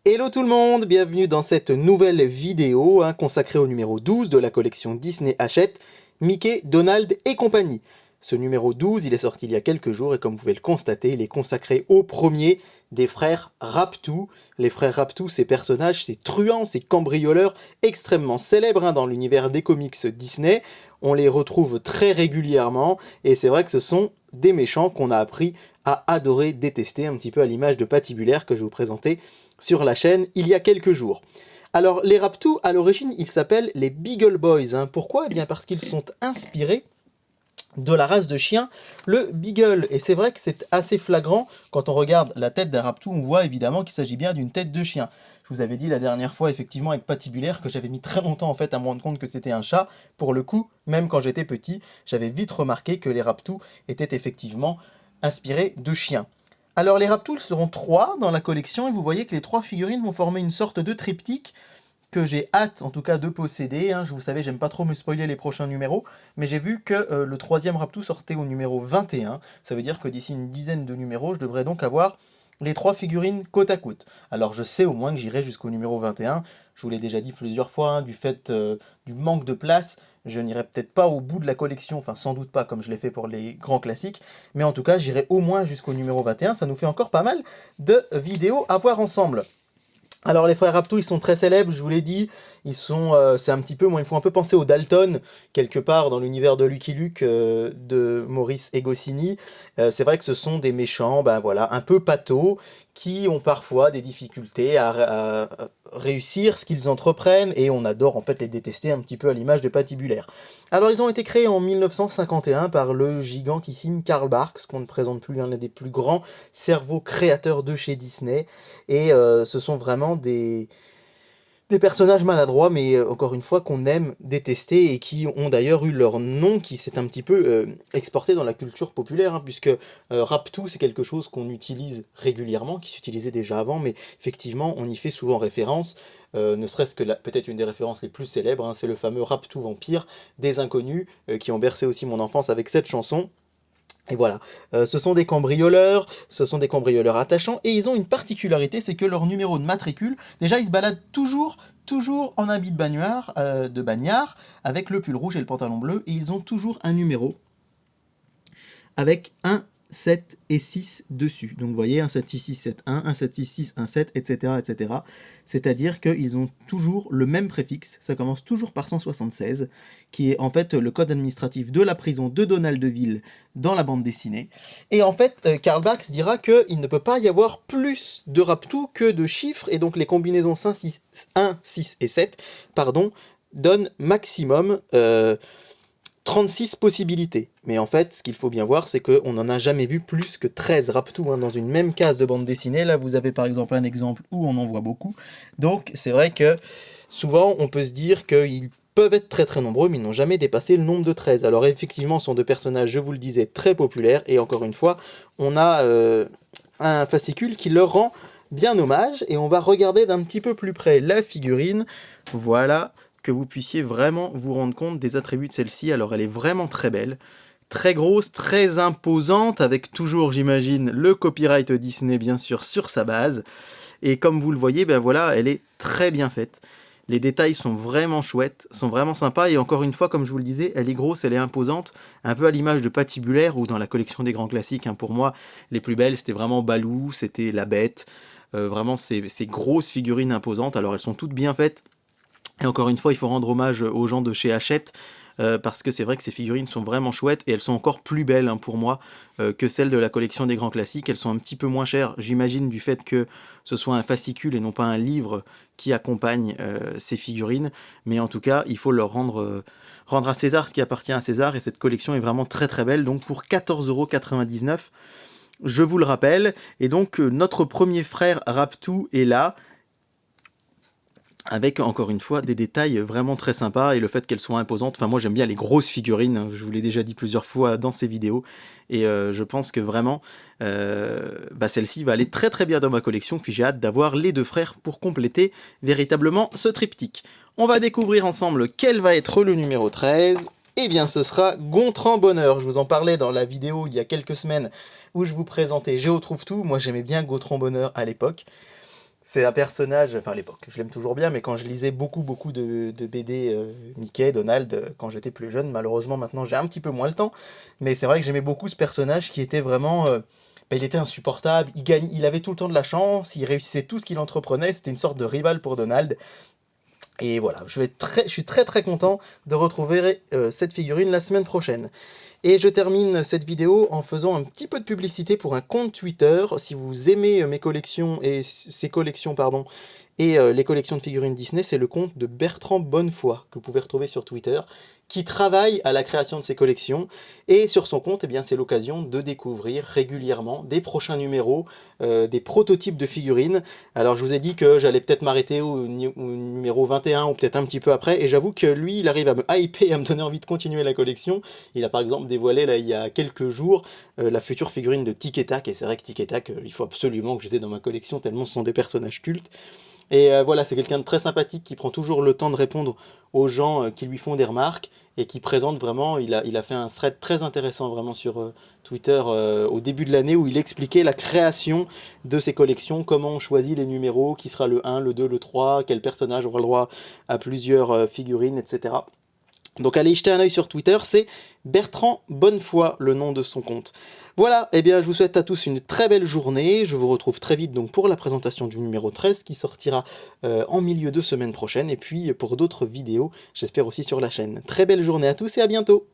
Hello tout le monde, bienvenue dans cette nouvelle vidéo consacrée au numéro 12 de la collection Disney Hachette, Mickey, Donald et compagnie. Ce numéro 12, il est sorti il y a quelques jours et comme vous pouvez le constater, il est consacré au premier des frères Raptou. Les frères Raptou, ces personnages, ces truands, ces cambrioleurs extrêmement célèbres dans l'univers des comics Disney. On les retrouve très régulièrement et c'est vrai que ce sont des méchants qu'on a appris à adorer, détester, un petit peu à l'image de Patibulaire que je vous présentais sur la chaîne il y a quelques jours. Alors les Raptou, à l'origine, ils s'appellent les Beagle Boys. Pourquoi? Eh bien parce qu'ils sont inspirés de la race de chien, le Beagle. Et c'est vrai que c'est assez flagrant, quand on regarde la tête d'un Raptou, on voit évidemment qu'il s'agit bien d'une tête de chien. Je vous avais dit la dernière fois, effectivement, avec Patibulaire, que j'avais mis très longtemps en fait à me rendre compte que c'était un chat. Pour le coup, même quand j'étais petit, j'avais vite remarqué que les Raptou étaient effectivement inspirés de chiens. Alors les Raptou, ils seront 3 dans la collection, et vous voyez que les 3 figurines vont former une sorte de triptyque, que j'ai hâte en tout cas de posséder. Vous savez, j'aime pas trop me spoiler les prochains numéros, mais j'ai vu que le 3e Raptou sortait au numéro 21. Ça veut dire que d'ici une dizaine de numéros, je devrais donc avoir les 3 figurines côte à côte. Alors je sais au moins que j'irai jusqu'au numéro 21. Je vous l'ai déjà dit plusieurs fois, du fait du manque de place, je n'irai peut-être pas au bout de la collection, enfin sans doute pas comme je l'ai fait pour les grands classiques, mais en tout cas j'irai au moins jusqu'au numéro 21. Ça nous fait encore pas mal de vidéos à voir ensemble. Alors les frères Raptou, ils sont très célèbres, je vous l'ai dit, c'est un petit peu, moi, ils me font un peu penser aux Dalton, quelque part dans l'univers de Lucky Luke de Maurice et Goscinny. C'est vrai que ce sont des méchants, ben voilà, un peu pâteaux, qui ont parfois des difficultés à réussir ce qu'ils entreprennent, et on adore en fait les détester un petit peu à l'image de Patibulaire. Alors ils ont été créés en 1951 par le gigantissime Carl Barks, qu'on ne présente plus, l'un des plus grands cerveaux créateurs de chez Disney, et ce sont vraiment des personnages maladroits, mais encore une fois qu'on aime détester, et qui ont d'ailleurs eu leur nom qui s'est un petit peu exporté dans la culture populaire, puisque Raptou c'est quelque chose qu'on utilise régulièrement, qui s'utilisait déjà avant, mais effectivement on y fait souvent référence, ne serait-ce que peut-être une des références les plus célèbres, c'est le fameux Raptou Vampire des Inconnus, qui ont bercé aussi mon enfance avec cette chanson. Et voilà, ce sont des cambrioleurs attachants, et ils ont une particularité, c'est que leur numéro de matricule, déjà ils se baladent toujours en habit de bagnard, avec le pull rouge et le pantalon bleu, et ils ont toujours un numéro avec 1, 7 et 6 dessus. Donc vous voyez, 1, 7, 6, 6, 7, 1, 1, 7, 6, 6, 1, 7, etc. etc. C'est-à-dire qu'ils ont toujours le même préfixe, ça commence toujours par 176, qui est en fait le code administratif de la prison de Donaldville dans la bande dessinée. Et en fait, Karl Barks dira qu'il ne peut pas y avoir plus de Raptou que de chiffres, et donc les combinaisons 1, 6 et 7, donnent maximum 36 possibilités. Mais en fait, ce qu'il faut bien voir, c'est qu'on n'en a jamais vu plus que 13 Raptou dans une même case de bande dessinée. Là, vous avez par exemple un exemple où on en voit beaucoup. Donc, c'est vrai que souvent, on peut se dire qu'ils peuvent être très très nombreux, mais ils n'ont jamais dépassé le nombre de 13. Alors effectivement, ce sont deux personnages, je vous le disais, très populaires. Et encore une fois, on a un fascicule qui leur rend bien hommage. Et on va regarder d'un petit peu plus près la figurine. Voilà, que vous puissiez vraiment vous rendre compte des attributs de celle-ci. Alors elle est vraiment très belle, très grosse, très imposante, avec toujours, j'imagine, le copyright Disney bien sûr sur sa base. Et comme vous le voyez, ben voilà, elle est très bien faite. Les détails sont vraiment chouettes, sont vraiment sympas, et encore une fois, comme je vous le disais, elle est grosse, elle est imposante, un peu à l'image de Patibulaire, ou dans la collection des grands classiques, pour moi, les plus belles, c'était vraiment Balou, c'était La Bête, vraiment ces grosses figurines imposantes. Alors elles sont toutes bien faites, et encore une fois, il faut rendre hommage aux gens de chez Hachette, parce que c'est vrai que ces figurines sont vraiment chouettes, et elles sont encore plus belles pour moi que celles de la collection des grands classiques. Elles sont un petit peu moins chères, j'imagine, du fait que ce soit un fascicule et non pas un livre qui accompagne ces figurines, mais en tout cas, il faut leur rendre à César ce qui appartient à César, et cette collection est vraiment très très belle, donc pour 14,99 €, je vous le rappelle. Et donc notre premier frère Raptou est là, avec encore une fois des détails vraiment très sympas, et le fait qu'elles soient imposantes. Enfin, moi j'aime bien les grosses figurines, je vous l'ai déjà dit plusieurs fois dans ces vidéos, et je pense que vraiment celle-ci va aller très très bien dans ma collection, puis j'ai hâte d'avoir les deux frères pour compléter véritablement ce triptyque. On va découvrir ensemble quel va être le numéro 13. Eh bien ce sera Gontran Bonheur. Je vous en parlais dans la vidéo il y a quelques semaines où je vous présentais Géo Trouve Tout. Moi j'aimais bien Gontran Bonheur à l'époque. C'est un personnage, enfin à l'époque, je l'aime toujours bien, mais quand je lisais beaucoup de BD Mickey, Donald, quand j'étais plus jeune, malheureusement maintenant j'ai un petit peu moins le temps, mais c'est vrai que j'aimais beaucoup ce personnage qui était vraiment... il était insupportable, il avait tout le temps de la chance, il réussissait tout ce qu'il entreprenait, c'était une sorte de rival pour Donald, et voilà, je suis très content de retrouver cette figurine la semaine prochaine. Et je termine cette vidéo en faisant un petit peu de publicité pour un compte Twitter. Si vous aimez mes collections et ces collections, pardon, et les collections de figurines Disney, c'est le compte de Bertrand Bonnefoy, que vous pouvez retrouver sur Twitter, qui travaille à la création de ces collections. Et sur son compte, eh bien, c'est l'occasion de découvrir régulièrement des prochains numéros, des prototypes de figurines. Alors je vous ai dit que j'allais peut-être m'arrêter au numéro 21 ou peut-être un petit peu après, et j'avoue que lui, il arrive à me hyper et à me donner envie de continuer la collection. Il a par exemple dévoilé, là, il y a quelques jours, la future figurine de Tic et Tac, et c'est vrai que Tic et Tac, il faut absolument que je les ai dans ma collection, tellement ce sont des personnages cultes. Et voilà, c'est quelqu'un de très sympathique qui prend toujours le temps de répondre aux gens qui lui font des remarques et qui présente vraiment, il a fait un thread très intéressant vraiment sur Twitter au début de l'année où il expliquait la création de ses collections, comment on choisit les numéros, qui sera le 1, le 2, le 3, quel personnage aura le droit à plusieurs figurines, etc. Donc allez y jeter un œil sur Twitter, c'est Bertrand Bonnefoy, le nom de son compte. Voilà, eh bien je vous souhaite à tous une très belle journée, je vous retrouve très vite donc pour la présentation du numéro 13 qui sortira en milieu de semaine prochaine, et puis pour d'autres vidéos, j'espère aussi sur la chaîne. Très belle journée à tous et à bientôt!